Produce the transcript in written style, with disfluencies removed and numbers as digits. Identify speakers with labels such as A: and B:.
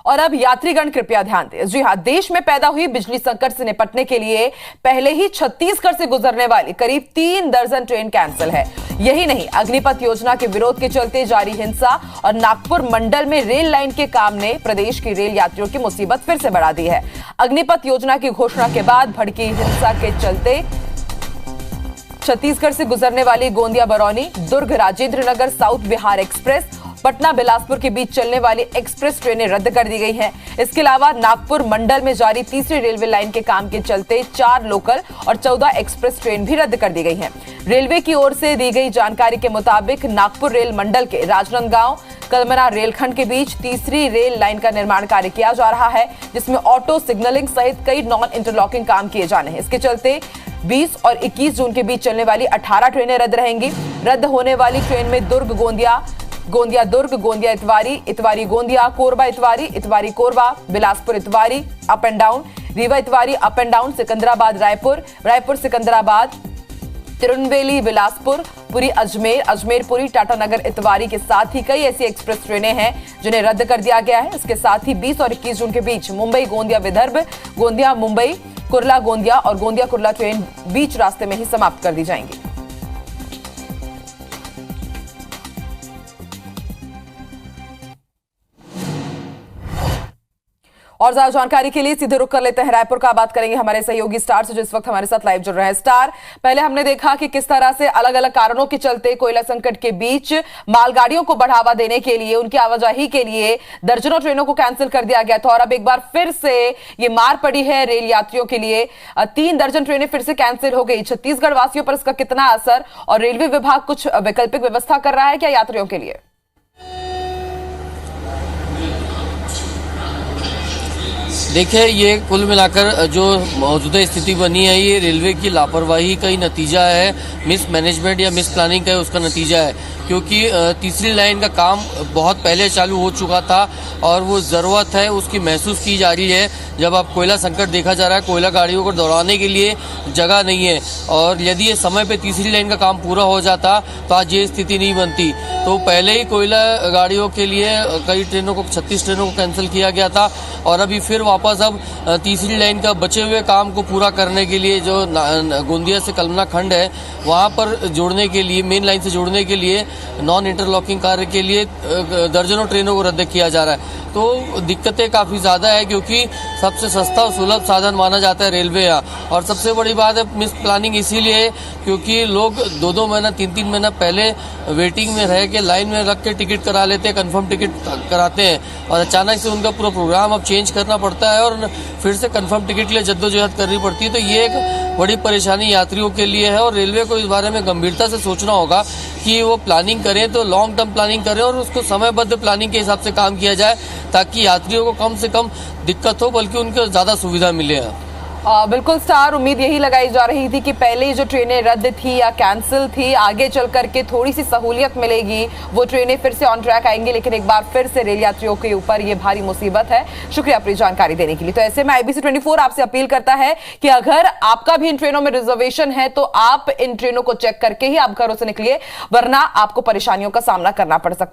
A: और अब यात्रीगण कृपया ध्यान दें। जी हां, देश में पैदा हुई बिजली संकट से निपटने के लिए पहले ही छत्तीसगढ़ से गुजरने वाली करीब 3 दर्जन ट्रेन कैंसिल है। यही नहीं, अग्निपथ योजना के विरोध के चलते जारी हिंसा और नागपुर मंडल में रेल लाइन के काम ने प्रदेश की रेल यात्रियों की मुसीबत फिर से बढ़ा दी है। अग्निपथ योजना की घोषणा के बाद भड़की हिंसा के चलते छत्तीसगढ़ से गुजरने वाली गोंदिया बरौनी, दुर्ग राजेंद्र नगर साउथ बिहार एक्सप्रेस, पटना बिलासपुर के बीच चलने वाली एक्सप्रेस ट्रेनें रद्द कर दी गई हैं। इसके अलावा नागपुर मंडल में जारी तीसरी रेलवे लाइन के काम के चलते 4 लोकल और 14 एक्सप्रेस ट्रेन भी रद्द कर दी गई हैं। रेलवे की ओर से दी गई जानकारी के मुताबिक नागपुर रेल मंडल के राजनांदगांव कलमना रेलखंड के बीच तीसरी रेल लाइन का निर्माण कार्य किया जा रहा है, जिसमें ऑटो सिग्नलिंग सहित कई नॉन इंटरलॉकिंग काम किए जाने हैं। इसके चलते 20 और 21 जून के बीच चलने वाली 18 ट्रेनें रद्द रहेंगी। रद्द होने वाली ट्रेन में Durg Gondia, Gondia Durg, Gondia Itwari, Itwari Gondia, Korba Itwari, Itwari Korba, Bilaspur Itwari up and down, Rewa Itwari up and down, Secunderabad Raipur, Raipur Secunderabad, Tirunelveli Bilaspur, Puri Ajmer, Ajmer Puri, Tatanagar Itwari के साथ ही कई ऐसी एक्सप्रेस ट्रेनें हैं जिन्हें रद्द कर दिया गया है। इसके साथ ही 20 और 21 जून के बीच मुंबई गोंदिया विदर्भ, गोंदिया मुंबई, कुर्ला गोंदिया और गोंदिया कुर्ला ट्रेन बीच रास्ते में ही समाप्त कर दी जाएंगी। और ज्यादा जानकारी के लिए सीधे रुक कर लेते हैं रायपुर का। बात करेंगे हमारे सहयोगी स्टार से, जो इस वक्त हमारे साथ लाइव जुड़ रहे हैं। स्टार, पहले हमने देखा कि किस तरह से अलग अलग कारणों के चलते कोयला संकट के बीच मालगाड़ियों को बढ़ावा देने के लिए, उनकी आवाजाही के लिए दर्जनों ट्रेनों को कैंसिल कर दिया गया था और अब एक बार फिर से ये मार पड़ी है रेल यात्रियों के लिए। 3 दर्जन ट्रेनें फिर से कैंसिल हो गई। छत्तीसगढ़ वासियों पर इसका कितना असर, और रेलवे विभाग कुछ वैकल्पिक व्यवस्था कर रहा है क्या यात्रियों के लिए?
B: देखिए, ये कुल मिलाकर जो मौजूदा स्थिति बनी है, ये रेलवे की लापरवाही का ही नतीजा है, मिस मैनेजमेंट या मिस प्लानिंग का उसका नतीजा है। क्योंकि तीसरी लाइन का काम बहुत पहले चालू हो चुका था और वो ज़रूरत है उसकी महसूस की जा रही है। जब आप कोयला संकट देखा जा रहा है, कोयला गाड़ियों को दौड़ाने के लिए जगह नहीं है, और यदि ये समय पे तीसरी लाइन का काम पूरा हो जाता तो आज ये स्थिति नहीं बनती। तो पहले ही कोयला गाड़ियों के लिए कई ट्रेनों को, 36 ट्रेनों को कैंसिल किया गया था और अभी फिर वापस अब तीसरी लाइन का बचे हुए काम को पूरा करने के लिए जो गोंदिया से कलमना खंड है वहाँ पर जोड़ने के लिए, मेन लाइन से जोड़ने के लिए, नॉन इंटरलॉकिंग कार्य के लिए दर्जनों ट्रेनों को रद्द किया जा रहा है। तो दिक्कतें काफ़ी ज़्यादा है, क्योंकि सबसे सस्ता और सुलभ साधन माना जाता है रेलवे यहाँ। और सबसे बड़ी बात है मिस प्लानिंग इसीलिए है क्योंकि लोग 2-2 महीना, 3-3 महीना पहले वेटिंग में रह के लाइन में रख के टिकट करा लेते हैं, कंफर्म टिकट कराते हैं, और अचानक से उनका पूरा प्रोग्राम अब चेंज करना पड़ता है और फिर से कंफर्म टिकट के लिए जद्दोजहद करनी पड़ती है। तो ये एक बड़ी परेशानी यात्रियों के लिए है और रेलवे को इस बारे में गंभीरता से सोचना होगा कि वो प्लानिंग करें तो लॉन्ग टर्म प्लानिंग करें और उसको समयबद्ध प्लानिंग के हिसाब से काम किया जाए, ताकि यात्रियों को कम से कम दिक्कत हो, बल्कि उनको ज़्यादा सुविधा मिले।
A: बिल्कुल स्टार, उम्मीद यही लगाई जा रही थी कि पहले जो ट्रेनें रद्द थी या कैंसिल थी, आगे चल करके थोड़ी सी सहूलियत मिलेगी, वो ट्रेनें फिर से ऑन ट्रैक आएंगी, लेकिन एक बार फिर से रेल यात्रियों के ऊपर ये भारी मुसीबत है। शुक्रिया अपनी जानकारी देने के लिए। तो ऐसे में IBC 24 आपसे अपील करता है कि अगर आपका भी इन ट्रेनों में रिजर्वेशन है तो आप इन ट्रेनों को चेक करके ही आप घरों से निकलिए, वरना आपको परेशानियों का सामना करना पड़ सकता है।